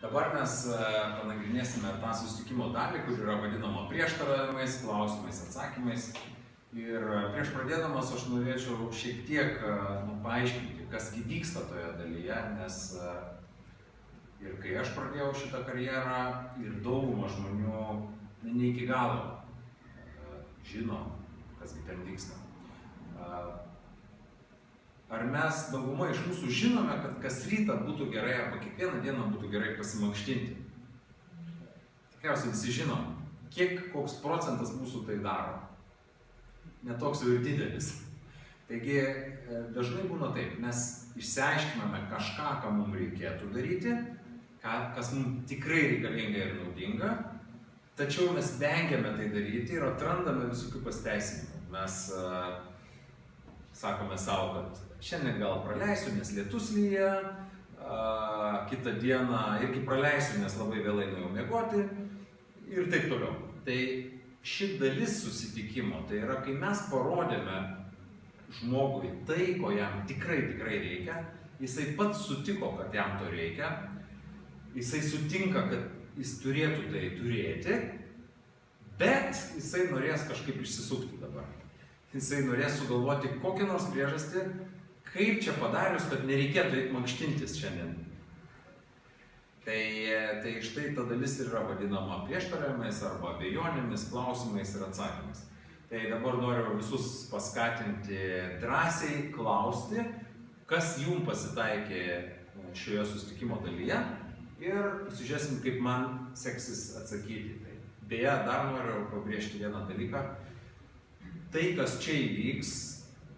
Dabar mes panagrinėsime tą susitikimo dalį, kur yra vadinama prieštaravimais, klausimais, atsakymais. Ir prieš pradėdamas aš norėčiau šiek tiek paaiškinti, kas vyksta toje dalyje, nes ir kai aš pradėjau šitą karjerą, ir dauguma žmonių ne iki galo žino, kas ten vyksta. Ar mes dauguma iš mūsų žinome, kad kas rytą būtų gerai arba kiekvieną dieną būtų gerai pasimankštinti? Tikriausiai visi žinom, koks procentas mūsų tai daro. Netoks jau ir didelis. Taigi dažnai būna taip, mes išsiaiškiname kažką, ką mums reikėtų daryti, kas mums tikrai reikalinga ir naudinga, tačiau mes vengiame tai daryti ir atrandame visokių pasiteisinimų. Mes sakome savo, kad šiandien gal praleisiu, nes lietus lyja, kitą dieną irgi praleisiu, nes labai vėlai nuėjau miegoti ir taip toliau. Tai ši dalis susitikimo, tai yra, kai mes parodėme žmogui tai, ko jam tikrai reikia, jisai pats sutiko, kad jam to reikia, jisai sutinka, kad jis turėtų tai turėti, bet jisai norės kažkaip išsisukti dabar. Jisai norės sugalvoti kokią nors priežastį, kaip čia padarius, kad nereikėtų eiti mankštintis šiandien. Tai štai ta dalis yra vadinama prieštaravimais arba abejonėmis, klausimais ir atsakymais. Tai dabar noriu visus paskatinti drąsiai klausti, kas jums pasitaikė šioje susitikimo dalyje ir pasižiūrėsim, kaip man seksis atsakyti. Beje, dar noriu pabrėžti vieną dalyką. Tai, kas čia įvyks,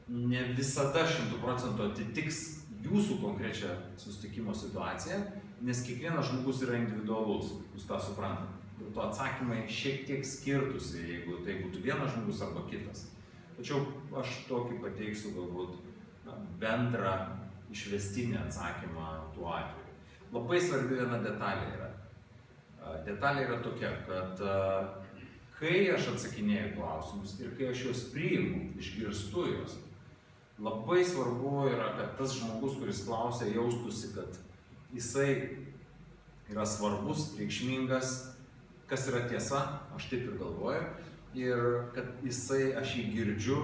ne visada 100% atitiks jūsų konkrečią susitikimo situaciją, nes kiekvienas žmogus yra individualus, jūs tą suprantate. Dėl to atsakymai šiek tiek skirtųsi, jeigu tai būtų vienas žmogus arba kitas. Tačiau aš tokį pateiksiu galbūt bendrą išvestinį atsakymą tuo atveju. Labai svarbi viena detalė yra. Detalė yra tokia, kad kai aš atsakinėju klausimus ir kai aš juos priimu, išgirstu juos, labai svarbu yra, kad tas žmogus, kuris klausia, jaustųsi, kad jisai yra svarbus, reikšmingas, kas yra tiesa, aš taip ir galvoju, ir kad aš jį girdžiu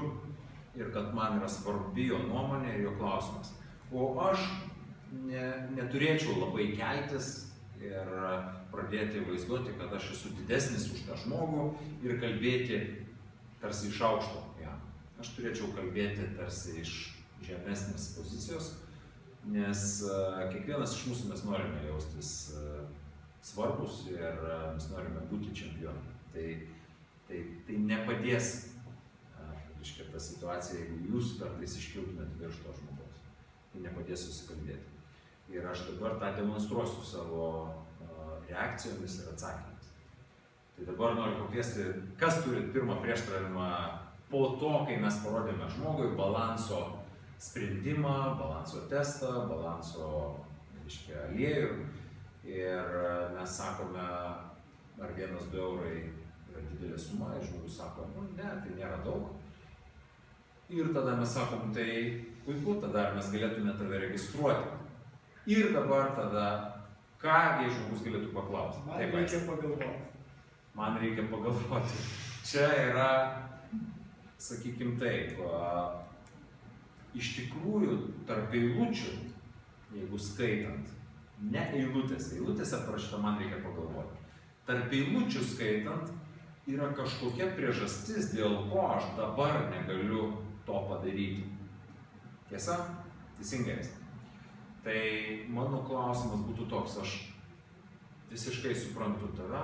ir kad man yra svarbi jo nuomonė ir jo klausimas. O aš neturėčiau labai keltis ir pradėti vaizduoti, kad aš esu didesnis už tą žmogų ir kalbėti tarsi iš aukšto. Aš turėčiau kalbėti tarsi iš žemesnės pozicijos, nes kiekvienas iš mūsų mes norime jaustis svarbus ir mes norime būti čempionai. Tai nepadės ta situacija, jeigu jūs kartais iškiltumėte virš to žmogaus. Tai nepadės susikalbėti. Ir aš dabar tą demonstruosiu savo reakcijomis ir atsakymais. Tai dabar noriu pakviesti, kas turi pirmą prieštaravimą po to, kai mes parodėme žmogui balanso sprendimą, balanso testą, balanso aliejų. Ir mes sakome, ar 1-2 eurai yra didelė suma, ir žmogus sako, ne, tai nėra daug. Ir tada mes sakom, tai puiku, tada mes galėtume tave registruoti. Ir dabar tada, kągi žmogus galėtų paklausti. Man reikia pagalvoti. Čia yra, sakykim taip, iš tikrųjų tarp eilučių, jeigu skaitant, ne eilutėse parašyta, man reikia pagalvoti. Tarp eilučių skaitant yra kažkokia priežastis, dėl ko aš dabar negaliu to padaryti. Tiesa? Teisingai. Tai mano klausimas būtų toks, aš visiškai suprantu tave,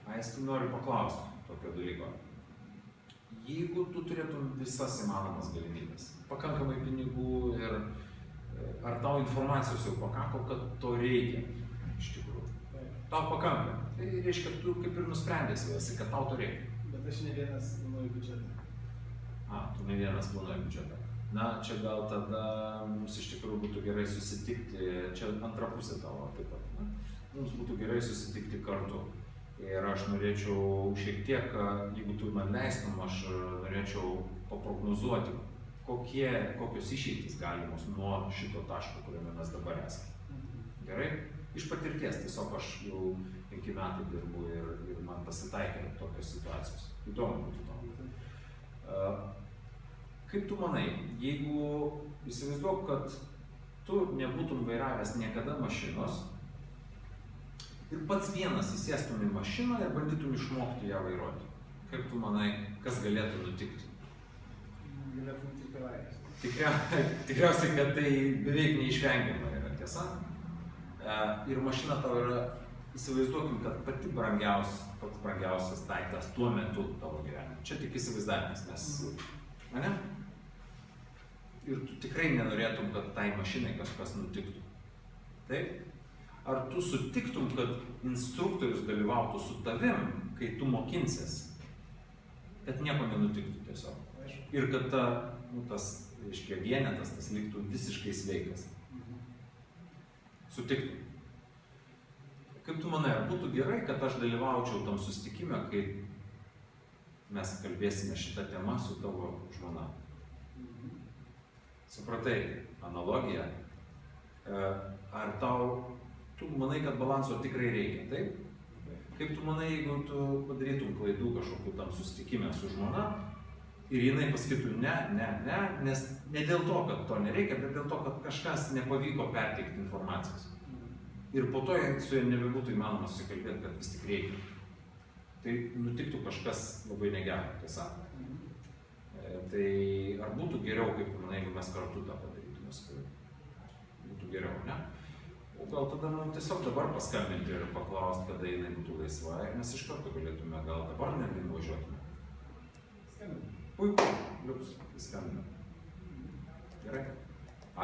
Aisti, noriu paklausti tokio dalyko. Jeigu tu turėtum visas įmanomas galimybės, pakankamai pinigų ir ar tau informacijos jau pakako, kad to reikia iš tikrųjų? Tau pakanka. Tai reiškia, tu kaip ir nusprendėsi, kad tau to reikia. Bet aš ne vienas planuoju biudžetą. Tu ne vienas planuoju biudžetą. Na, čia gal tada mums iš tikrųjų būtų gerai susitikti, čia antra pusė tavo taip pat. Mums būtų gerai susitikti kartu. Ir aš norėčiau šiek tiek, jeigu tu man leistum, aš norėčiau paprognozuoti, kokios išeitys galimos nuo šito taško, kuriame mes dabar esame. Gerai? iš patirties, tiesiog aš jau 5 metų dirbu ir man pasitaikė tokios situacijos. Įdomu būtų to. Kaip tu manai, jeigu įsivaizduok, kad tu nebūtum vairavęs niekada mašinos ir pats vienas įsėstum į mašiną ir bandytum išmokti ją vairuoti, kaip tu manai, kas galėtų nutikti? Galėtum tik pelaikęs. Tikriausiai, kad tai beveik neišvengiama yra, tiesa? Ir mašina tau yra, įsivaizduokim, kad pats brangiausias daiktas tuo metu tavo gyvenime. Čia tik įsivaizdavimas, nes, ir tu tikrai nenorėtum, kad tai mašinai kažkas nutiktų. Taip? Ar tu sutiktum, kad instruktorius dalyvautų su tavim, kai tu mokinsies, kad nieko nenutiktų tiesiog? Ir kad tas, reiškia, vienetas, tas liktų visiškai sveikas. Sutiktum. Kaip tu manai, ar būtų gerai, kad aš dalyvaučiau tam susitikime, kai mes kalbėsime šitą temą su tavo žmona? Supratai analogiją? Ar tu manai, kad balanso tikrai reikia, taip? Kaip tu manai, jeigu tu padarytum klaidų kažkokiu tam susitikime su žmona ir jinai pasakytų ne, nes ne dėl to, kad to nereikia, bet dėl to, kad kažkas nepavyko perteikti informacijos. Ir po to su ja nebebūtų įmanoma susikalbėti, kad vis tik reikia. Tai nutiktų kažkas labai negero, tiesa. Tai ar būtų geriau, kaip tu manai, jeigu mes kartu tą padarytume? Būtų geriau, ne? O gal tada tiesiog dabar paskambinti ir paklausti, kada jinai būtų laisva, ir mes iš karto galėtume, gal dabar netgi nuvažiuotume. Skambinti. Puiku, liuks, skambinam. Gerai.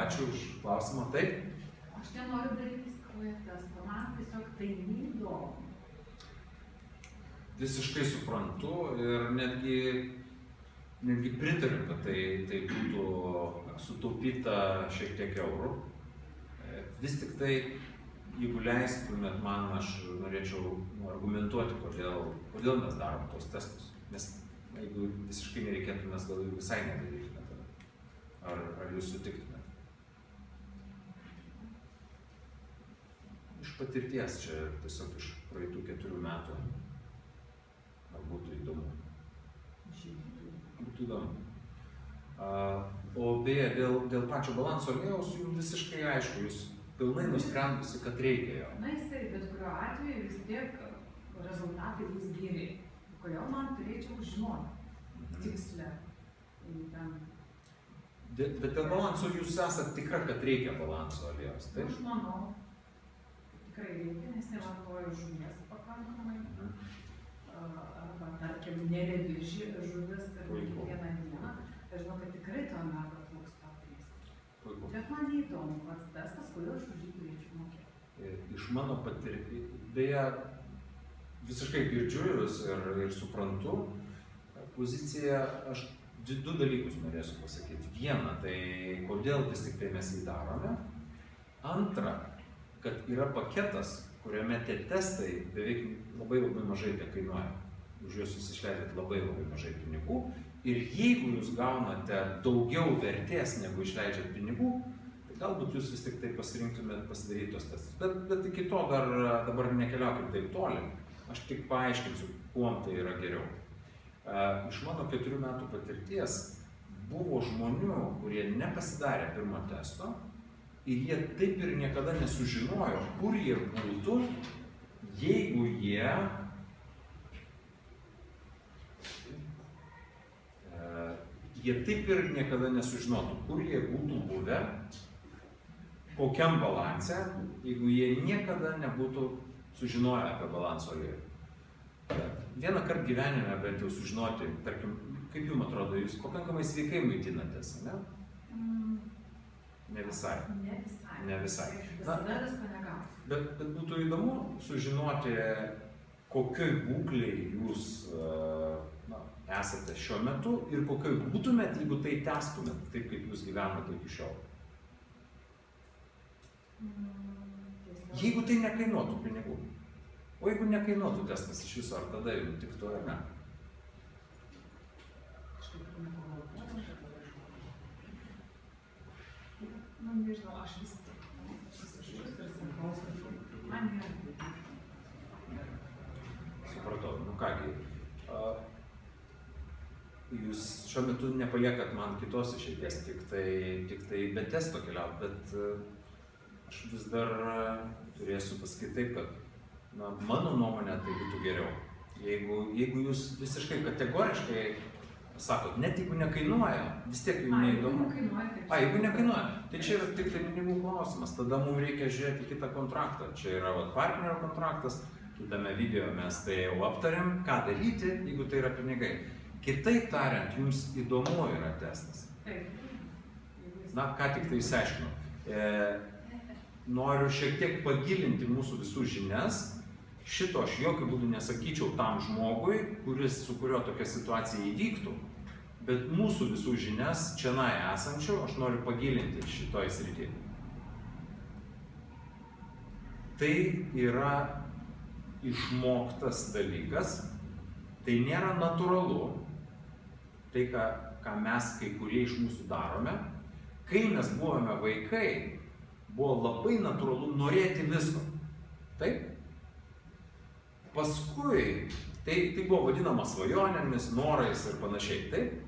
Ačiū už klausimą. Taip? Aš nenoriu daryti kraujo testą, man tiesiog tai neįdomu. Visiškai suprantu ir netgi pritariu, kad tai būtų sutaupyta šiek tiek eurų. Vis tik tai, jeigu leistumėt man, aš norėčiau argumentuoti, kodėl mes darom tos testus. Nes jeigu visiškai nereikėtų, mes gal visai nedarytume tada. Ar jūs sutiktumėt? Iš patirties, čia tiesiog iš praeitų 4 metų. Ar būtų įdomu? Būtų įdomu. O beje, dėl pačio balanso aliejaus jums visiškai aišku, jūs pilnai nusprendusi, kad reikia jo. Na jisai, bet kuriuo atveju vis tiek rezultatai bus geri. Kodėl man turėčiau žinoti tikslę? Bet dėl balanso jūs esate tikra, kad reikia balanso aliejaus, taip? Aš manau, tikrai reikia, nes nevartoju žuvies pakankamai. Arba, tarkim, neriebi žuvis ir kiekvieną dieną. Aš žinau, kad tikrai to omega trūksta apleisti. Bet man neįdomu pats testas, kodėl aš už jį turėčiau mokėti. Iš mano patirties, beje, visiškai girdžiu jūs ir suprantu poziciją, aš 2 dalykus norėsiu pasakyti. Viena, tai kodėl vis tik tai mes jį darome. Antra, kad yra paketas, kuriame tie testai beveik labai mažai kainuoja. Už juos jūs išleidžiat labai mažai pinigų. Ir jeigu jūs gaunate daugiau vertės, negu išleidžiat pinigų, tai galbūt jūs vis tik tai pasirinktumėt pasidaryti tos testus. Bet iki to dabar nekeliaukim taip toli. Aš tik paaiškinsiu, kuom tai yra geriau. Iš mano 4 metų patirties buvo žmonių, kurie nepasidarė pirmo testo ir jie taip ir niekada nesužinojo, kur jie būtų, jeigu jie taip ir niekada nesužinotų, kur jie būtų buvę, kokiam balanse, jeigu jie niekada nebūtų sužinoję apie balanso aliejų. Vieną kartą gyvenime bent jau sužinoti, tarkim, kaip jums atrodo, jūs pakankamai sveikai maitinatės, ne? Ne visai. Ne visai. Visada visko negausiu. Bet būtų įdomu sužinoti, kokioj būklėj jūs esate šiuo metu ir kokioj būtumėt, jeigu tai tęstumėt, taip kaip jūs gyvenate iki šiol. Jeigu tai nekainuotų pinigų. O jeigu nekainuotų testas iš viso, ar tada jums tiktų ar ne? Nežinau, aš vis tik. šiuo metu nepaliekat man kitos išeities, tik tai be testo keliauti, bet aš vis dar turėsiu pasakyti taip, kad mano nuomonė tai būtų geriau. Jeigu jūs visiškai kategoriškai sakot, net jeigu nekainuoja, vis tiek jums neįdomu. Jeigu nekainuoja, tai čia yra tik tai pinigų klausimas, tada mums reikia žiūrėti kitą kontraktą. Čia yra partnerio kontraktas, kitame video mes tai jau aptarėm, ką daryti, jeigu tai yra pinigai. Kitaip tariant, jums įdomu yra testas. Na, ką tik tai išsiaiškinau. Noriu šiek tiek pagilinti mūsų visų žinias. Šito aš jokių būdų nesakyčiau tam žmogui, su kurio tokia situacija įvyktų, bet mūsų visų žinias čianai esančių aš noriu pagilinti šitoj srityje. Tai yra išmoktas dalykas, tai nėra natūralu, tai ką mes kai kurie iš mūsų darome. Kai mes buvome vaikai, buvo labai natūralu norėti visko. Taip? Paskui, tai buvo vadinama svajonėmis, norais ir panašiai, taip?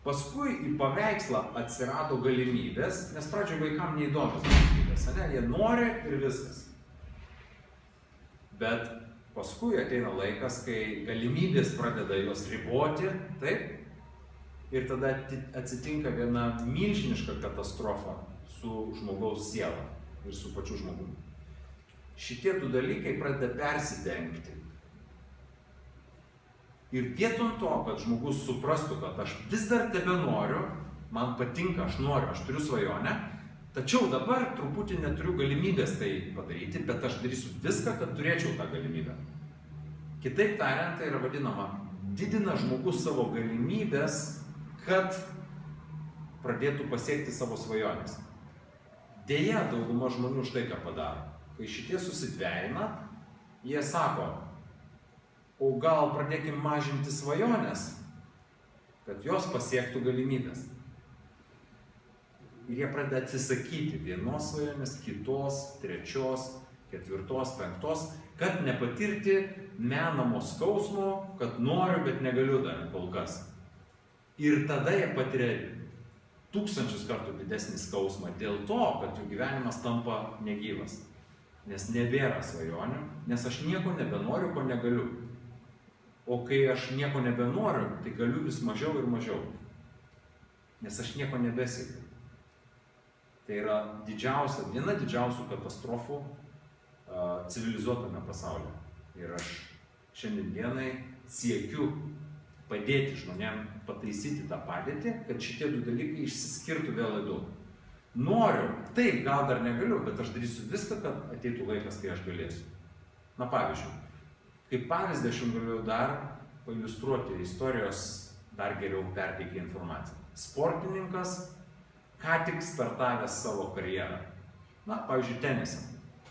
Paskui į paveikslą atsirado galimybės, nes pradžioje vaikams neįdomios galimybės, ne? Jie nori ir viskas. Bet paskui ateina laikas, kai galimybės pradeda juos riboti, taip? Ir tada atsitinka viena milžiniška katastrofa su žmogaus siela ir su pačiu žmogumi. Šitie du dalykai pradeda persidengti. Ir vietom to, kad žmogus suprastų, kad aš vis dar tebenoriu, man patinka, aš noriu, aš turiu svajonę, tačiau dabar truputį neturiu galimybės tai padaryti, bet aš darysiu viską, kad turėčiau tą galimybę. Kitaip tariant, tai yra vadinama, didina žmogus savo galimybės, kad pradėtų pasiekti savo svajonės. Deja, dauguma žmonių štai ką padaro. Kai šitie susidvejina, jie sako, o gal pradėkim mažinti svajonės, kad jos pasiektų galimybės. Ir jie pradeda atsisakyti vienos svajonės, kitos, trečios, ketvirtos, penktos, kad nepatirti menamo skausmo, kad noriu, bet negaliu dar kol kas. Ir tada jie patiria 1000 kartų didesnį skausmą dėl to, kad jų gyvenimas tampa negyvas. Nes nebėra svajonių, nes aš nieko nebenoriu, ko negaliu. O kai aš nieko nebenoriu, tai galiu vis mažiau ir mažiau. Nes aš nieko nebesiekiu. Tai yra viena didžiausių katastrofų civilizuotame pasaulyje. Ir aš šiandien dienai siekiu padėti žmonėm pataisyti tą padėtį, kad šitie du dalykai išsiskirtų vėl į du. Noriu, taip, gal dar negaliu, bet aš darysiu viską, kad ateitų laikas, kai aš galėsiu. Na pavyzdžiui, kaip pavyzdį aš jums galiu dar pailiustruoti istorijos dar geriau perteikia informaciją. Sportininkas, ką tik startavęs savo karjerą. Na, pavyzdžiui, tenisą.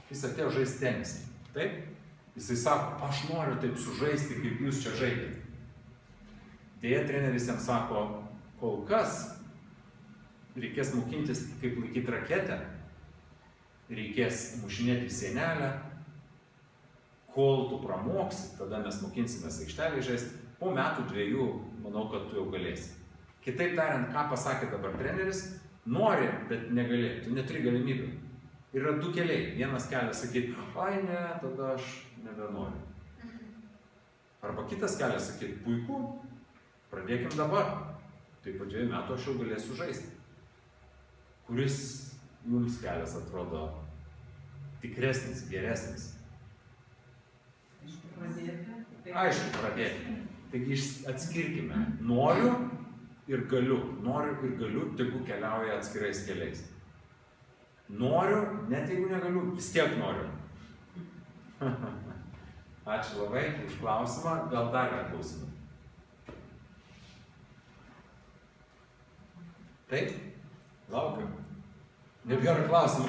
Jis atėjo žaisti tenisą. Taip? Jisai sako, aš noriu taip sužaisti, kaip jūs čia žaidėte. Deja, treneris jam sako, kol kas reikės mokintis, kaip laikyti raketę, reikės mušinėti sienelę, kol tu pramoksi, tada mes mokinsimės aikštelėje žaisti, po metų 2, manau, kad tu jau galėsi. Kitaip tariant, ką pasakė dabar treneris, nori, bet negali, tu neturi galimybių. Yra 2 keliai, vienas kelias sakyti, ai ne, tada aš nebenoriu. Arba kitas kelias sakyti, puiku, pradėkim dabar, tai po 2 metų aš jau galėsiu žaisti. Kuris jums kelias atrodo tikresnis, geresnis? Aišku, pradėti. Taigi atskirkime. Noriu ir galiu. Noriu ir galiu, tegu keliauja atskirais keliais. Noriu, net jeigu negaliu, vis tiek noriu. Ačiū labai už klausimą. Gal dar ką klausimą? Taip? Laukiu. Nebėra klausimų.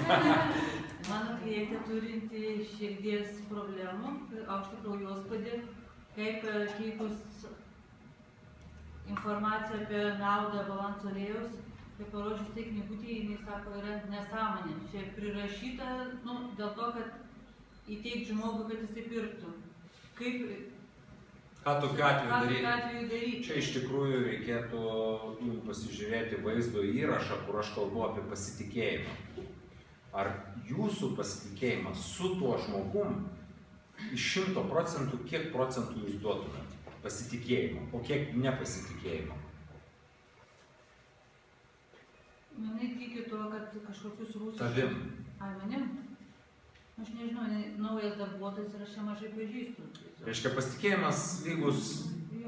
Mano klientė turinti širdies problemų, aukštą kraujospūdį, kaip keitus informaciją apie naudą balanso aliejaus, kaip parodžius tai knygutį, jinai sako, yra nesąmonė. Čia prirašyta, dėl to, kad įteikti žmogui, kad jisai pirktų. Ką tokiu atveju Ką tokiu daryti? atveju daryti? Čia iš tikrųjų reikėtų pasižiūrėti vaizdo įrašą, kur aš kalbu apie pasitikėjimą. Ar jūsų pasitikėjimas su tuo žmogum iš 100%, kiek procentų jūs duotumėt pasitikėjimo, o kiek nepasitikėjimo? Manai tiki tuo, kad kažkokius rūsius... Tavim. Ai, manim? Aš nežinau, naujas darbuotojas ir aš ją mažai pažįstu. Reiškia, pasitikėjimas lygus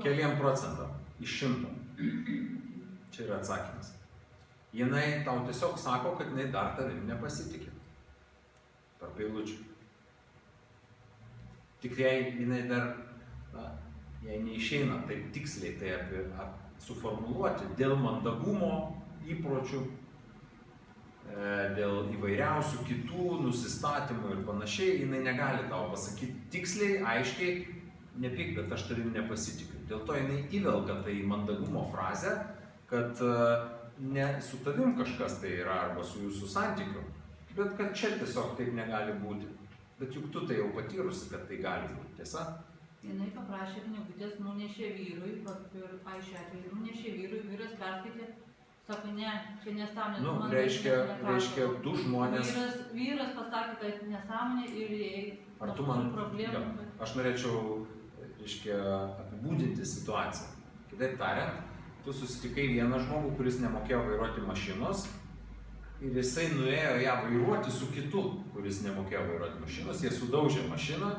keliem procentam iš 100. Čia yra atsakymas. Jinai tau tiesiog sako, kad jinai dar tavim nepasitikė. Tarp eilučių. Tik jinai dar, jai neišeina taip tiksliai tai suformuluoti dėl mandagumo įpročių, dėl įvairiausių kitų nusistatymų ir panašiai, jinai negali tau pasakyti tiksliai, aiškiai, nepyk, bet aš tavim nepasitikiu. Dėl to jinai įvelka tai mandagumo frazę, kad ne su tavim kažkas tai yra arba su jūsų santykiu, bet kad čia tiesiog taip negali būti. Bet juk tu tai jau patyrusi, kad tai gali būti, tiesa? Jinai paprašė knygutės, nunešė vyrui, ir šiuo atveju nunešė vyrui, vyras perskaitė, sako, ne, čia nesąmonė. Nu, reiškia, du žmonės... Vyras pasakė, kad nesąmonė ir jai... Ar tu man... Jo, aš norėčiau, reiškia, apibūdinti situaciją. Kitaip tariant, tu susitikai vieną žmogų, kuris nemokėjo vairuoti mašinos ir jisai nuėjo ją vairuoti su kitu, kuris nemokėjo vairuoti mašinos, jie sudaužė mašiną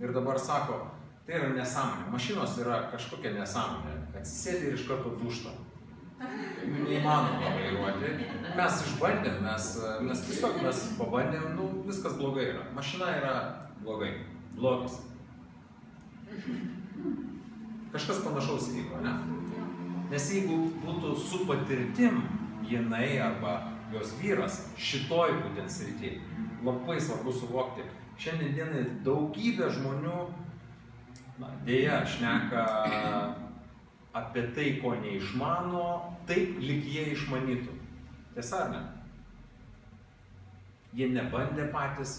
ir dabar sako, tai yra nesąmonė, mašinos yra kažkokia nesąmonė, atsisėdė ir iš karto dūžta. Neįmanoma vairuoti. Mes išbandėm, mes tiesiog pabandėm, nu viskas blogai yra. Mašina yra blogai, blogis. Kažkas panašaus įvyko, ne? Nes jeigu būtų su patirtim jinai arba jos vyras šitoj būtent srity, labai svarbu suvokti, šiandien dienai daugybė žmonių, dėja, šneka apie tai, ko neišmano, taip, lyg jie išmanytų. Tiesa, ar ne? Jie nebandė patys.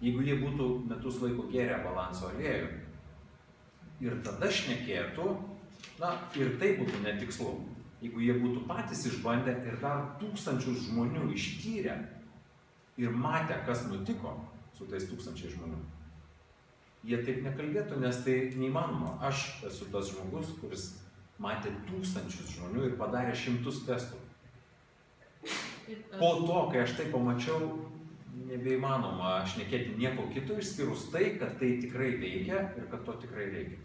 Jeigu jie būtų metus laiko gėrę balanso aliejų ir tada šnekėtų, ir tai būtų netikslu. Jeigu jie būtų patys išbandę ir dar tūkstančius žmonių ištyrę ir matę, kas nutiko su tais tūkstančiai žmonių, jie taip nekalbėtų, nes tai neįmanoma. Aš esu tas žmogus, kuris matė tūkstančius žmonių ir padarė 100 testų. Po to, kai aš tai pamačiau, nebeįmanoma šnekėti nieko kito išskyrus tai, kad tai tikrai veikia ir kad to tikrai reikia.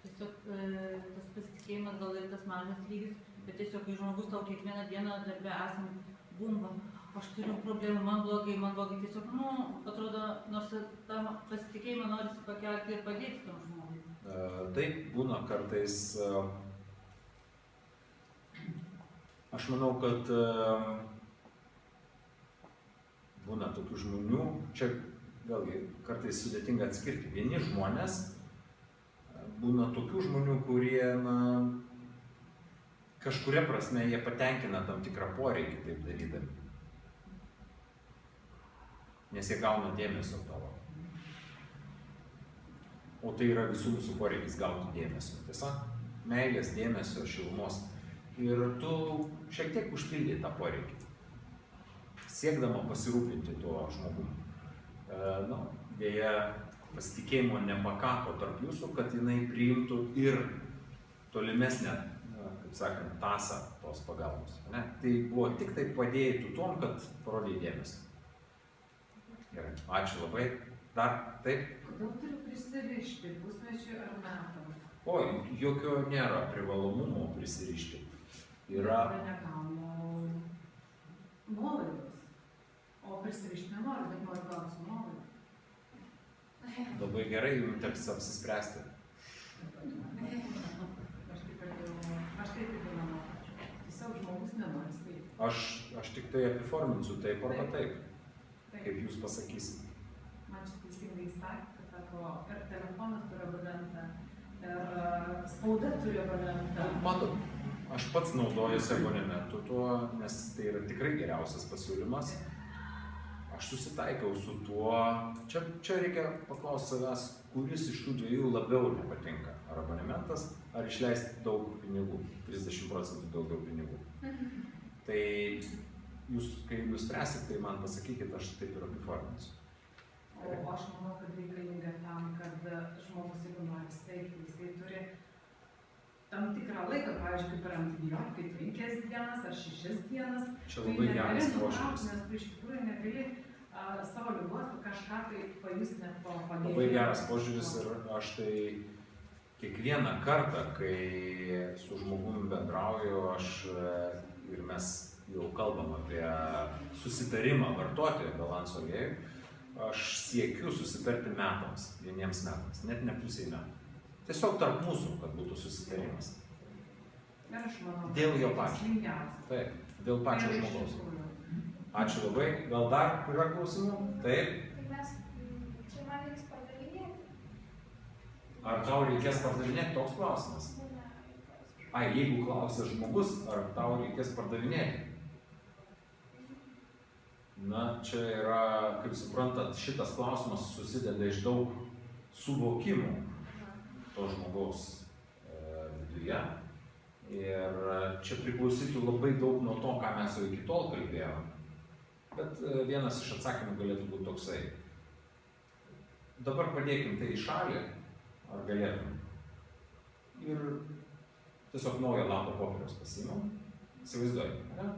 Tiesiog tas pasitikėjimas gal ir tas mažas lygis, bet tiesiog kai žmogus tau kiekvieną dieną darbe esam bumba, aš turiu problemų, man blogai, tiesiog, atrodo, nors tą pasitikėjimą norisi pakelti ir padėti tam žmogui. Taip būna kartais, aš manau, kad būna tokių žmonių, čia vėlgi kartais sudėtinga atskirti. Vieni žmonės, būna tokių žmonių, kurie, kažkuria prasme jie patenkina tam tikrą poreikį taip darydami. Nes jie gauna dėmesio tavo. O tai yra visų mūsų poreikis gauti dėmesio. Tiesa? Meilės, dėmesio, šilumos. Ir tu šiek tiek užpildai tą poreikį, siekdama pasirūpinti tuo žmogum. Dėja, pasitikėjimo nepakako tarp jūsų, kad jinai priimtų ir tolimesnę, kaip sakant, tasą tos pagalbos. Ne? Tai buvo tik tai padėjai tu tuom, kad parodėjai dėmesį. Gerai, ačiū labai. Dar, taip? Kodėl turiu prisirišti, pusmečiui ar metams? Oi, jokio nėra privalomumo prisirišti. Yra... Negaunu nuolaidos. O prisirišti nenoriu, bet noriu gauti su nuolaidą. Labai gerai, jums teks apsispręsti. Aš taip ir nenoriu. Tiesiog žmogus nenori skaityti. Aš tik tai apiforminsiu taip arba taip, kaip jūs pasakysit. Man čia teisingai sakė, kad sako, ir telefonas turi abonentą, ir spauda turi abonentą. Matot, aš pats naudojuosi abonementu tuo, nes tai yra tikrai geriausias pasiūlymas. aš susitaikiau su tuo, čia reikia paklausti savęs, kuris iš tų dviejų labiau nepatinka. Ar abonementas, ar išleisti daug pinigų, 30% daugiau pinigų. Tai jūs, kai nuspręsit, tai man pasakykit, aš taip ir apiforminsiu. O aš manau, kad reikalinga tam, kad žmogus, jeigu nori steigti, jisai turi tam tikrą laiką, pavyzdžiui, kaip ir antibiotikai, 5 dienas ar 6 dienas. Čia labai geras požiūris. Nes tu iš tikrųjų negali savo ligos kažką tai pajusti net po pagėdėjimo. Labai geras požiūris ir aš tai kiekvieną kartą, kai su žmogumi bendrauju, ir mes jau kalbam apie susitarimą vartoti balanso aliejų, aš siekiu susitarti metams, vieniems metams, net ne pusiai metų. Tiesiog tarp mūsų, kad būtų susitarimas. Ir aš manau, Dėl jo pačio. tikslingiausia. Taip, dėl pačio Ir iš žmogaus. tikrųjų. Ačiū labai. Gal dar yra klausimų? Taip. Tai mes, čia man reiks pardavinėti. Ar tau reikės pardavinėti? Toks klausimas. Ai, jeigu klausia žmogus, ar tau reikės pardavinėti? Na, čia yra, kaip suprantat, šitas klausimas susideda iš daug suvokimų to žmogaus viduje. Ir čia priklausytų labai daug nuo to, ką mes jau iki tol kalbėjome. Bet vienas iš atsakymų galėtų būti toksai. Dabar padėkim tai į šalį, ar galėtum. Ir tiesiog naują lapą popieriaus pasiimam, įsivaizduojam, ne?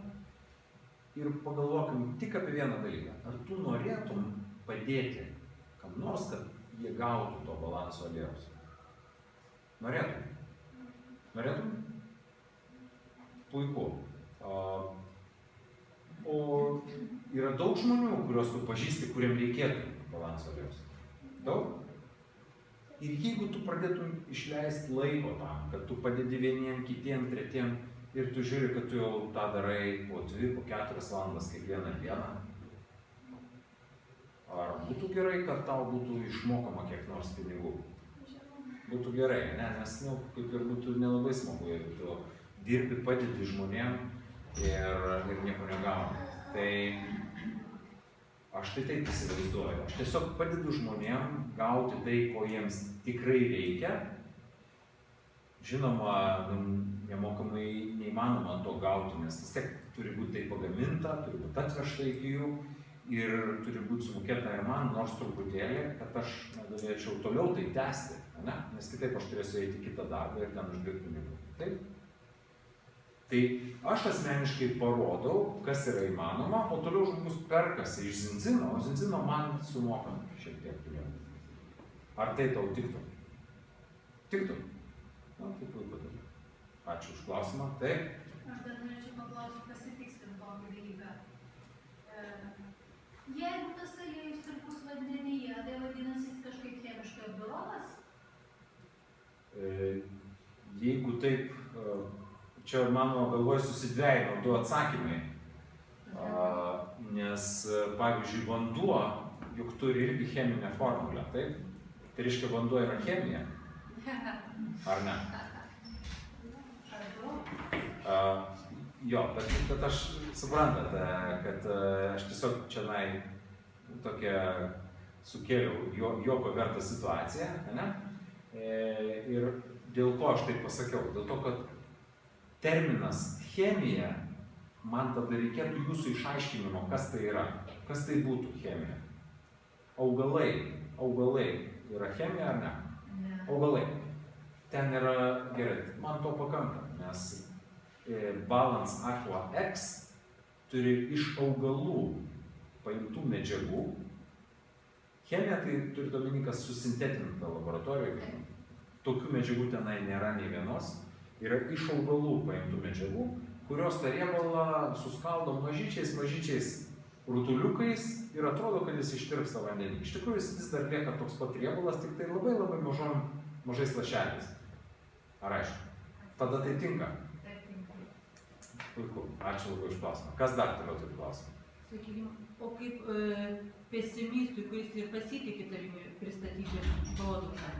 Ir pagalvokim tik apie vieną dalyką. Ar tu norėtum padėti kam nors, kad jie gautų to balanso aliejaus? Norėtum? Norėtum? Puiku. O yra daug žmonių, kuriuos tu pažįsti, kuriem reikėtų balanso aliejaus. Daug? Ir jeigu tu pradėtum išleisti laiko tam, kad tu padedi vieniem, kitiem, tretiem, ir tu žiūri, kad tu jau tą darai po 2, po 4 valandas kiekvieną dieną, ar būtų gerai, kad tau būtų išmokama kiek nors pinigų? Būtų gerai, ne? Nes, kaip ir būtų nelabai smagu, jeigu tu dirbi, padedi žmonėm ir nieko negauni. Tai aš tai taip įsivaizduoju. Aš tiesiog padedu žmonėm gauti tai, ko jiems tikrai reikia. Žinoma, nemokamai neįmanoma to gauti, nes vis tiek turi būti tai pagaminta, turi būti atvežta iki jų ir turi būti sumokėta ir man, nors truputėlį, kad aš galėčiau toliau tai tęsti, ne? Nes kitaip aš turėsiu eiti į kitą darbą ir ten uždirbti pinigų. Taip? Tai aš asmeniškai parodau, kas yra įmanoma, o toliau žmogus perkasi iš Zinzino, o Zinzino man sumoka šiek tiek pinigų. Ar tai tau tiktų? Tiktų? Na, tai puiku tada. Ačiū už klausimą. Taip? Aš dar norėčiau paklausti, pasitikslinti tokį dalyką. Jeigu tas aliejus tirpus vandenyje, tai vadinasi jis kažkaip chemiškai apdorotas? Jeigu taip, čia mano galvoje susidvejino 2 atsakymai. Nes, pavyzdžiui, vanduo juk turi irgi cheminę formulę, taip? Tai reiškia, vanduo yra chemija. Ar ne? Jo, bet aš suprantate, kad aš tiesiog čia tokią sukėliau juoko vertą situaciją, ne? Ir dėl ko aš taip pasakiau? Dėl to, kad terminas chemija, man tada reikėtų jūsų išaiškinimo, kas tai yra. Kas tai būtų chemija? Augalai yra chemija ar ne? Augalai. Ten yra gerai, man to pakanka, nes Balance Aqua X turi iš augalų paimtų medžiagų. Chemija tai turi omeny, kas susintetinta laboratorijoje. Tokių medžiagų tenai nėra nei vienos. Yra iš augalų paimtų medžiagų, kurios tą riebalą suskaldo mažyčiais rutuliukais ir atrodo, kad jis ištirpsta vandenį. Iš tikrųjų, jis vis dar lieka toks pat riebalas, tik tai labai mažais lašeliais. Ar aišku? Tada tai tinka. Taip, tinka. Puiku. Ačiū labai už klausimą. Kas dar turi klausimą? Sakykime, o kaip pesimistui, kuris ir pasitikė tavimi pristatyti produktą?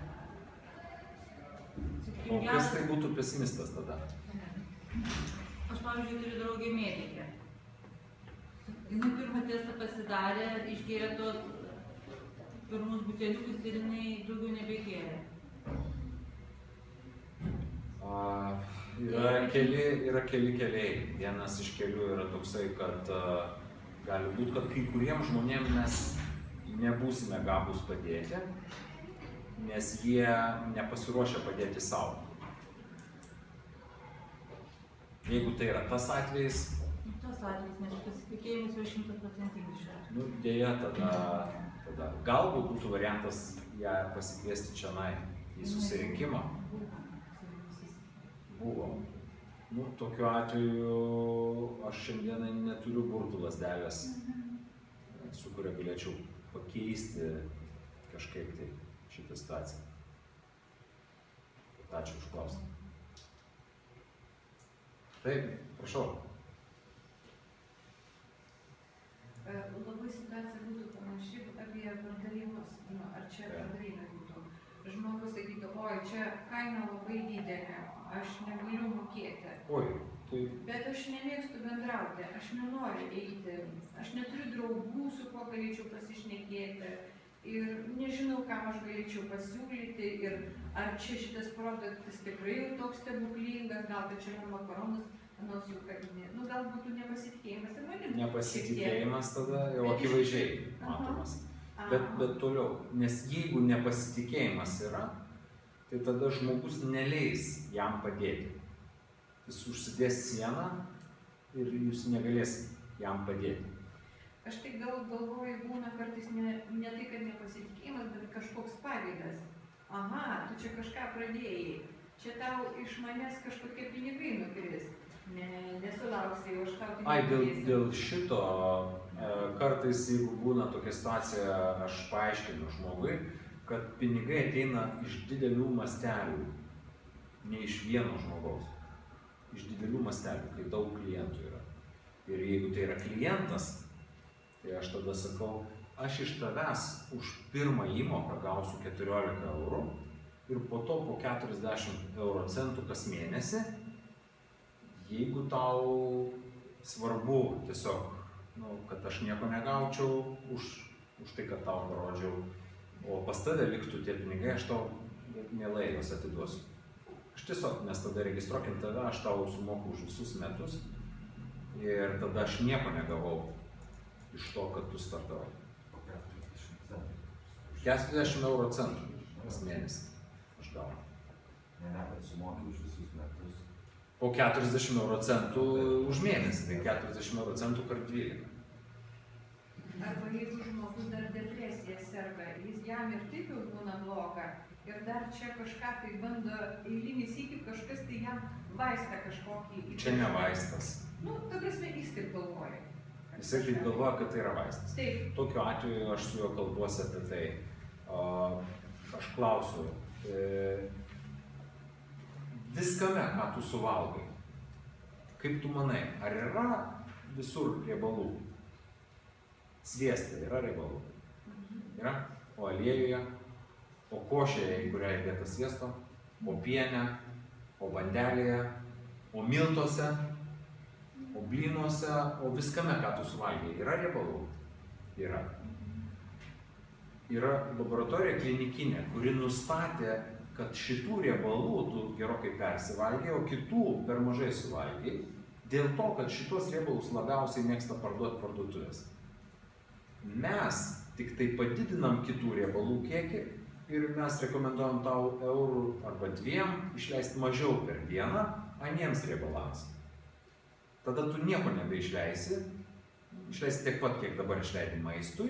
O kas tai būtų pesimistas tada? Aš, pavyzdžiui, turiu draugę medikę. Jinai pirmą testą pasidarė, išgėrė tos pirmus buteliukus ir jinai daugiau nebegėrė. Yra keli keliai. Vienas iš kelių yra toksai, kad gali būti, kad kai kuriems žmonėms mes nebūsime gabūs padėti, nes jie nepasiruošia padėti savo. Jeigu tai yra tas atvejis, Tas atvejis, nes pasitikėjimas jau 100% šiuo. nu, dėja, tada galbūt būtų variantas ją pasikviesti čionai į susirinkimą. Buvo. Nu, tokiu atveju aš šiandieną neturiu burtų lazdelės, su kuria galėčiau pakeisti kažkaip tai šitą situaciją. Ačiū už klausimą. Taip, prašau. Labai situacija būtų panaši apie pardavimus. Nu, ar čia pardavimai būtų? Žmogus sakytų, oi, čia kaina labai didelė, aš negaliu mokėti. Oi, tai Bet aš nemėgstu bendrauti, aš nenoriu eiti, aš neturiu draugų, su kuo galėčiau pasišnekėti ir nežinau, kam aš galėčiau pasiūlyti ir ar čia šitas produktas tikrai jau toks stebuklingas, gal tai čia yra makaronas, anosių kavinė. Nu, gal būtų nepasitikėjimas ir manim. nepasitikėjimas tada jau akivaizdžiai matomas. Bet toliau, nes jeigu nepasitikėjimas yra, tai tada žmogus neleis jam padėti. Jis užsidės sieną ir jūs negalėsit jam padėti. Aš tai galvoju, būna kartais ne tai, kad nepasitikėjimas, bet kažkoks pavydas. Aha, tu čia kažką pradėjai, čia tau iš manęs kažkokie pinigai nukris. Nesulauksi, aš tau pinigų Ai, dėsiu. dėl šito kartais, jeigu būna tokia situacija, aš paaiškinu žmogui, kad pinigai ateina iš didelių mastelių, ne iš vieno žmogaus. Iš didelių mastelių, kai daug klientų yra. Ir jeigu tai yra klientas, tai aš tada sakau, aš iš tavęs už pirmą įmoką gausiu 14 eurų ir po to po 40 euro centų kas mėnesį, jeigu tau svarbu tiesiog, kad aš nieko negaučiau už tai, kad tau parodžiau, o pas tave liktų tie pinigai, aš tau mielai juos atiduosiu. Aš tiesiog, nes tada registruokim tave, aš tau sumoku už visus metus ir tada aš nieko negavau iš to, kad tu startavai. 40 euro centų kas mėnesį aš gaunu. Kad sumoki už visus metus. Po 40 euro centų už mėnesį, tai 40 euro centų kart 12. Arba jeigu žmogus dar depresija serga, jam ir taip jau būna bloga. Ir dar čia kažką tai bando eilinį sykį, kažkas tai jam vaistą kažkokį. Čia ne vaistas. Nu, ta prasme, jis taip galvoja. Jisai taip galvoja, kad tai yra vaistas. Taip. Tokiu atveju aš su juo kalbuosi apie tai. Aš klausiu, viskame, ką tu suvalgai, kaip tu manai, ar yra visur riebalų? Svieste yra riebalų? Yra? O aliejuje? O košėje, į kurią įdėta sviesto? O piene? O bandelėje? O miltuose? O blynuose? O viskame, ką tu suvalgai, yra riebalų? Yra. Yra laboratorija klinikinė, kuri nustatė, kad šitų riebalų tu gerokai persivalgiai, o kitų per mažai suvalgiai, dėl to, kad šitos riebalus labiausiai mėgsta parduoti parduotuvės. Mes tik tai padidinam kitų riebalų kiekį ir mes rekomenduojam tau eurų arba 2 išleisti mažiau per dieną aniems riebalams. Tada tu nieko nebeišleisi, išleisi tiek pat, kiek dabar išleidi maistui,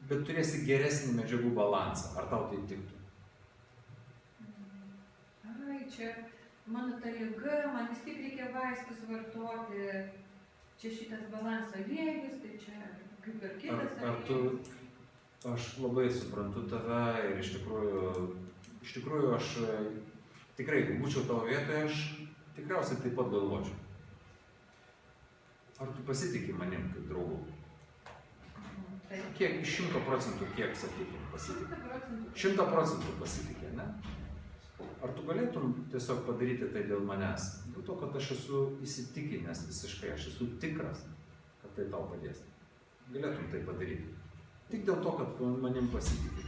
bet turėsi geresnį medžiagų balansą. Ar tau tai tiktų? Ai, čia mano ta liga, man vis tik reikia vaistus vartoti. Čia šitas balanso lygis, tai čia kaip ir kitas. Aš labai suprantu tave ir iš tikrųjų aš tikrai, jeigu būčiau tavo vietoje, aš tikriausiai taip pat galvočiau. Ar tu pasitiki manim kaip draugu? Kiek, iš 100% kiek, sakytum, pasitiki? 100% pasitiki, ne? Ar tu galėtum tiesiog padaryti tai dėl manęs? Dėl to, kad aš esu įsitikinęs visiškai, aš esu tikras, kad tai tau padės. galėtum tai padaryti. Tik dėl to, kad manim pasitikė.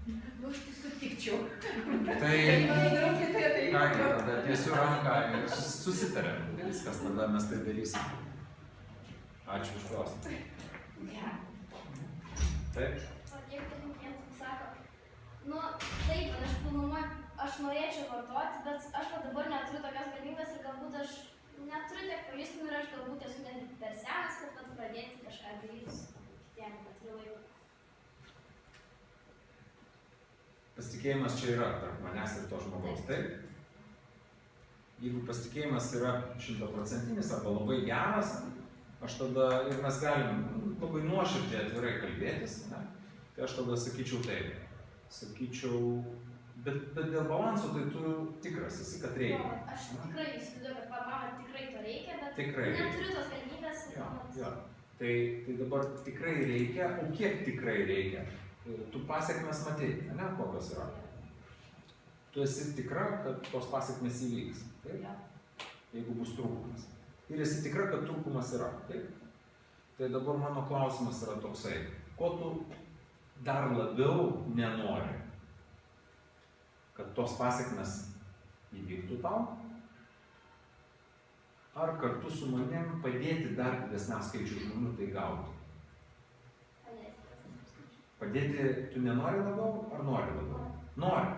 Nu, aš tai sutikčiau. Tai kągi, tada tiesiu ranką ir susitarėm. Viskas, tada mes tai darysim. Ačiū už klausimą. Ne. Taip? O jeigu ten klientas sako, nu taip, aš planuoju, aš norėčiau vartoti, bet aš dabar neturiu tokios galimybės ir galbūt aš neturiu tiek pažįstamų ir aš galbūt esu ten per senas, kad pradėti kažką daryti su kitiem, kad turiu laiko. Pasitikėjimas čia yra tarp manęs ir to žmogaus, taip? Jeigu pasitikėjimas yra 100% arba labai geras, aš tada ir mes galim labai nuoširdžiai atvirai kalbėtis, ne? Tai aš tada sakyčiau taip. Sakyčiau, bet dėl balanso tai tu tikras esi, kad reikia. Jo, aš tikrai įsivaizduoju, kad man tikrai to reikia, bet Tikrai reikia. neturiu tos galimybės. Jo. Tai dabar tikrai reikia, o kiek tikrai reikia? Tu pasiekmes matai, ne, kokios yra. Tu esi tikra, kad tos pasiekmes įvyks, taip? Jeigu bus trūkumas. Ir esi tikra, kad trūkumas yra, taip? Tai dabar mano klausimas yra toksai, ko tu dar labiau nenori, kad tos pasiekmes įvyktų tau? Ar kartu su manim padėti dar didesniam skaičiui žmonių tai gauti? Padėti tu nenori labiau, ar nori labiau? Nori.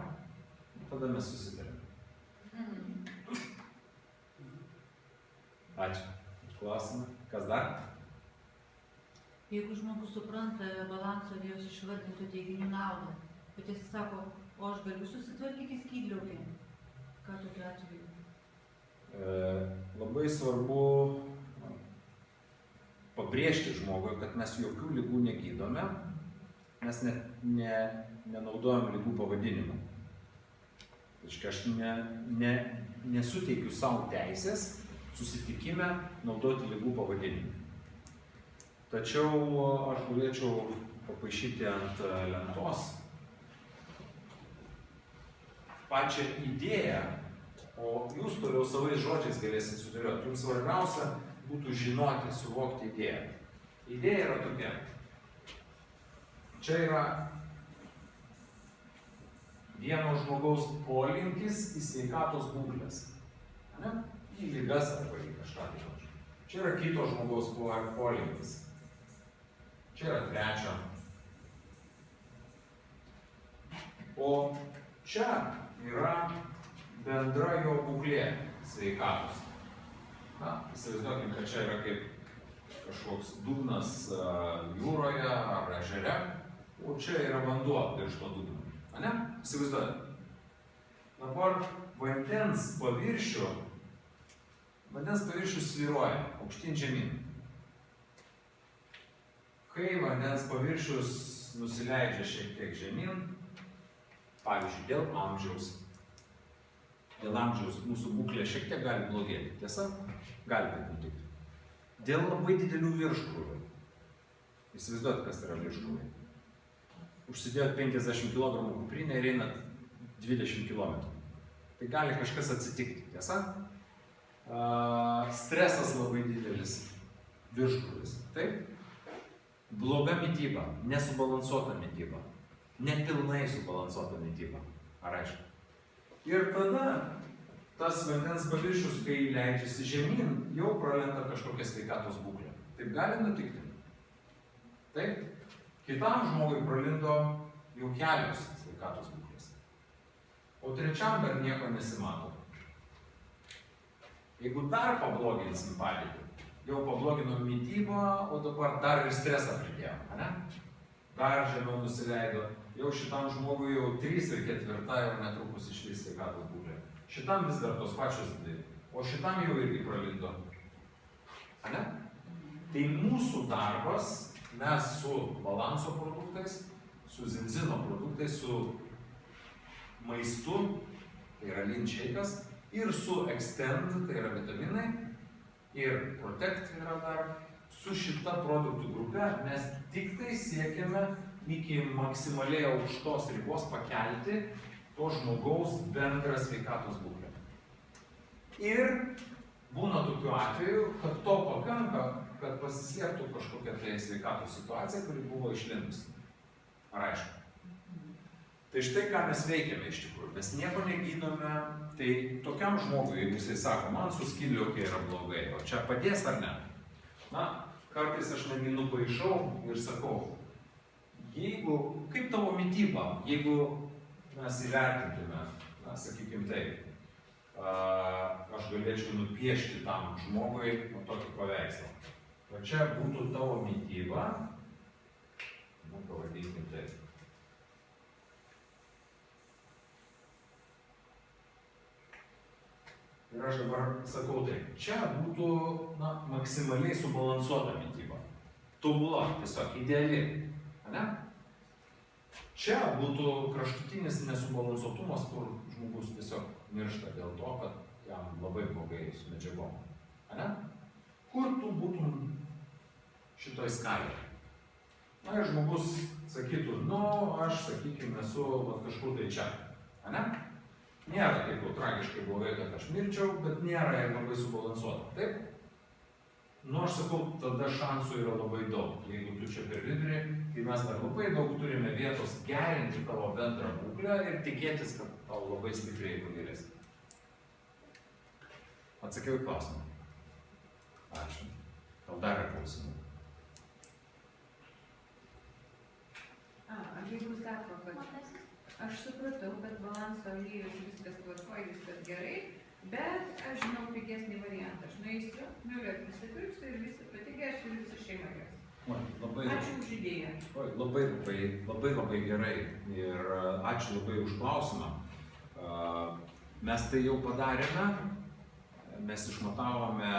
Tada mes susitarėme. Ačiū. Klausimą. Kas dar? Jeigu žmogus supranta balanso ir jos išvardintų teiginių naudą, bet jis sako, o aš galiu susitvarkyti skydliaukį, ką tokiu atveju? Labai svarbu pabrėžti žmogui, kad mes jokių ligų negydome, mes nenaudojam ligų pavadinimų. Aš nesuteikiu savo teisės susitikime naudoti ligų pavadinimų. Tačiau aš galėčiau papaišyti ant lentos pačią idėją, o jūs toliau savais žodžiais galėsit sudėlioti. Jums svarbiausia būtų žinoti, suvokti idėją. Idėja yra tokia. Čia yra vieno žmogaus polinkis į sveikatos būklės. Ne? Į ligas arba į kažką tai. Čia yra kito žmogaus polinkis. Čia yra trečio. O čia yra bendra jo būklė sveikatos. Na, įsivaizduokim, kad čia yra kaip kažkoks dugnas jūroje ar ežere, o čia yra vanduo virš to dugno. Ane? Įsivaizduojate. Dabar vandens paviršius svyruoja aukštyn žemyn. Kai vandens paviršius nusileidžia šiek tiek žemyn, pavyzdžiui, dėl amžiaus mūsų būklė šiek tiek gali blogėti. Tiesa? Gali taip nutikti. Dėl labai didelių virškrūvių. Įsivaizduojate, kas yra virškrūviai. Užsidėjot 50 kg kuprinę ir einat 20 km. Tai gali kažkas atsitikti. Tiesa? Stresas labai didelis. Virškrūvis. Taip? Bloga mityba. Nesubalansuota mityba. Nepilnai subalansuota mityba. Ar aišku? Ir tada tas vandens paviršius, kai leidžiasi žemyn, jau pralenda kažkokia sveikatos būklė. Taip gali nutikti. Taip? Kitam žmogui pralindo jau kelios sveikatos būklės. O trečiam dar nieko nesimato. Jeigu dar pabloginsim padėtį, jau pabloginom mitybą, o dabar dar ir stresą pridėjom, ne? Dar žemiau nusileido. Jau šitam žmogui jau 3 ir 4 jau netrukus išlys sveikatos būklė. Šitam vis dar tos pačios dvi, o šitam jau irgi pralindo. Ane? Tai mūsų darbas, mes su balanso produktais, su zinzino produktais, su maistu, tai yra lean shake'as, ir su extend, tai yra vitaminai, ir protect yra dar, su šita produktų grupe mes tik tai siekiame iki maksimaliai aukštos ribos pakelti to žmogaus bendrą sveikatos būklę. Ir būna tokių atvejų, kad to pakanka, kad pasislėptų kažkokia tai sveikatos situacija, kuri buvo išlindusi. Ar aišku? Tai štai ką mes veikiame iš tikrųjų. Mes nieko negydome, tai tokiam žmogui, jeigu jisai sako, man su skydliaukė yra blogai, o čia padės ar ne? Na, kartais aš netgi nupaišau ir sakau, jeigu, kaip tavo mityba, jeigu mes įvertintume, na, sakykim taip, aš galėčiau nupiešti tam žmogui tokį paveikslą. O čia būtų tavo mityba, na, pavadinkim taip. Ir aš dabar sakau taip, čia būtų, na, maksimaliai subalansuota mityba. Tobula, tiesiog ideali. Ne? Čia būtų kraštutinis nesubalansuotumas, kur žmogus tiesiog miršta dėl to, kad jam labai blogai su medžiagom. Ne? Kur tu būtum šitoj skalėje? Na ir žmogus sakytų, nu, aš, sakykime, esu kažkur tai čia. Ne? Nėra taip jau tragiškai blogai, kad aš mirčiau, bet nėra ir labai subalansuota. Taip? Nu, aš sakau, tada šansų yra labai daug. Jeigu tu čia per vidurį, tai mes dar labai daug turime vietos gerinti tavo bendrą būklę ir tikėtis, kad tau labai stipriai pagerės. Atsakiau į klausimą. Ačiū. Tau dar yra klausimų. Jeigu sako, kad aš supratau, kad balanso aliejus viskas tvarkoja, viskas gerai, bet aš žinau pigesnį variantą. Aš nueisiu, miulę prisipirksiu ir visi pati gersiu ir visi šeima gers. Ačiū už idėją. Labai gerai ir ačiū labai už klausimą. Mes tai jau padarėme, mes išmatavome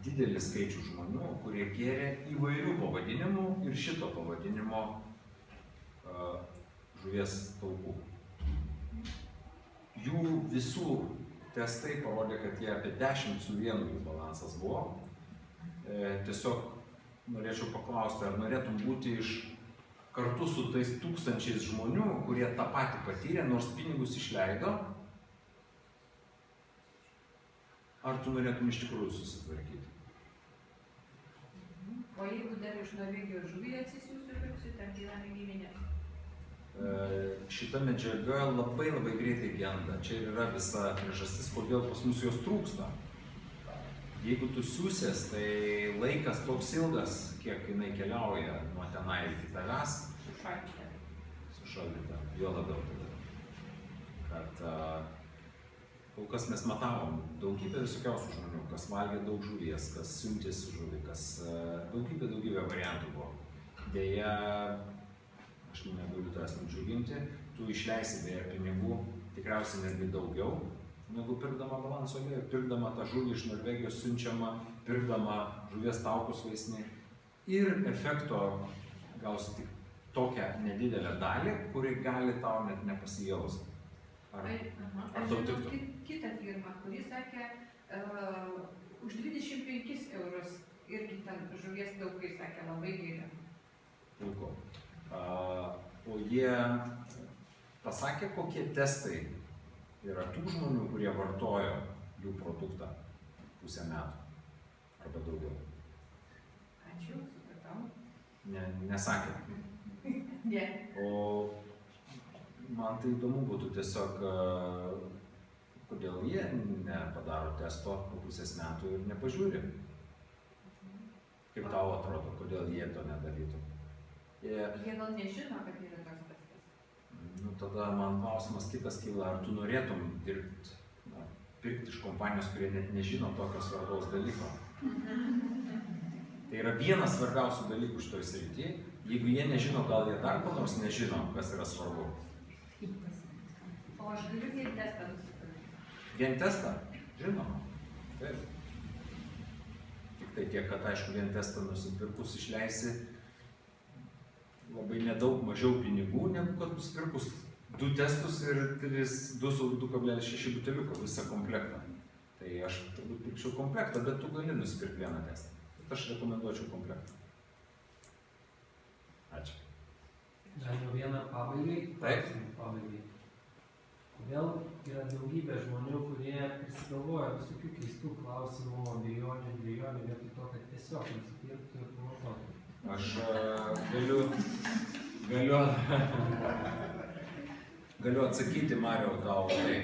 didelį skaičių žmonių, kurie gėrė įvairių pavadinimų ir šito pavadinimo žuvies taukų. Jų visų testai parodė, kad jie apie 10:1 jų balansas buvo. Tiesiog norėčiau paklausti, ar norėtum būti kartu su tais tūkstančiais žmonių, kurie tą patį patyrė, nors pinigus išleido, ar tu norėtum iš tikrųjų susitvarkyti? O jeigu dar iš Norvegijos žuvį atsisiųsiu, pirksiu, ten gyvena giminės. Šita medžiaga labai greitai genda. Čia yra visa priežastis, kodėl pas mus jos trūksta. Jeigu tu siūsies, tai laikas toks ilgas, kiek jinai keliauja nuo tenai iki tavęs. Sušaldyta. Jo labiau tada. Kad kol kas mes matavom daugybę visokiausių žmonių, kas valgė daug žuvies, kas siuntėsi žuvį, kas daugybė variantų buvo. Deja, aš negaliu tavęs nudžiuginti, tu išleisi beje pinigų tikriausiai netgi daugiau, negu pirkdama balanso aliejų, pirkdama tą žuvį iš Norvegijos siunčiamą, pirkdama žuvies taukus vaistinį. Ir efekto gausi tik tokią nedidelę dalį, kuri gali tau net nepasijausti. Ar tau tiktų? Kita firma, kuri sakė, už 25 eurus irgi ten žuvies taukai sakė labai gėlė. Puiku. O jie pasakė, kokie testai yra tų žmonių, kurie vartojo jų produktą pusę metų arba daugiau. Ačiū, supratau. Nesakė. Ne. O man tai įdomu būtų tiesiog, kodėl jie nepadaro testo po pusės metų ir nepažiūri. Kaip tau atrodo, kodėl jie to nedarytų? Jie gal nežino, kad yra toks testas. Nu, tada man klausimas kitas kyla, ar tu norėtum dirbti, pirkti iš kompanijos, kurie net nežino tokio svarbaus dalyko. Tai yra vienas svarbiausių dalykų šitoj srity. Jeigu jie nežino, gal jie dar ko nors nežino, kas yra svarbu. O aš galiu vien testą nusipirkti. Vien testą? Žinoma. Taip. Tik tai tiek, kad aišku, vien testą nusipirkus išleisi labai nedaug mažiau pinigų, negu kad nusipirkus 2 testus ir 2,6 buteliuko visą komplektą. Tai aš turbūt pirkčiau komplektą, bet tu gali nusipirkti vieną testą. Bet aš rekomenduočiau komplektą. Ačiū. Dar vieną pabaigai. Taip. Pabaigai. Kodėl yra daugybė žmonių, kurie prisigalvoja visokių keistų klausimų, abejonių, dvejonių, vietoj to, kad tiesiog nusipirktų ir pamatuotų. Aš galiu atsakyti, Mariau, tau tai.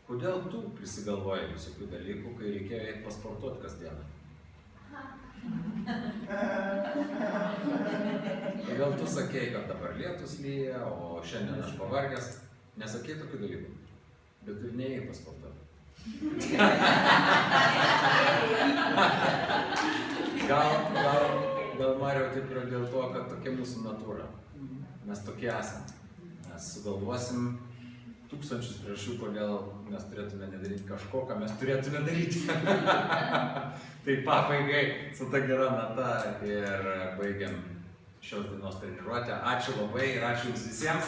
Kodėl tu prisigalvoji visokių dalykų, kai reikėjo eiti pasportuoti kasdieną? Kodėl tu sakei, kad dabar lietus lyja, o šiandien aš pavargęs? Nesakei tokių dalykų, bet ir neėjai pasportuoti. Gal Mariau, taip yra dėl to, kad tokia mūsų natūra. Mes tokie esame. Mes sugalvosim tūkstančius priežasčių, kodėl mes turėtume nedaryti kažko, ką mes turėtume daryti. Tai pabaigai su ta gera nata ir baigiam šios dienos treniruotę. Ačiū labai ir ačiū jums visiems.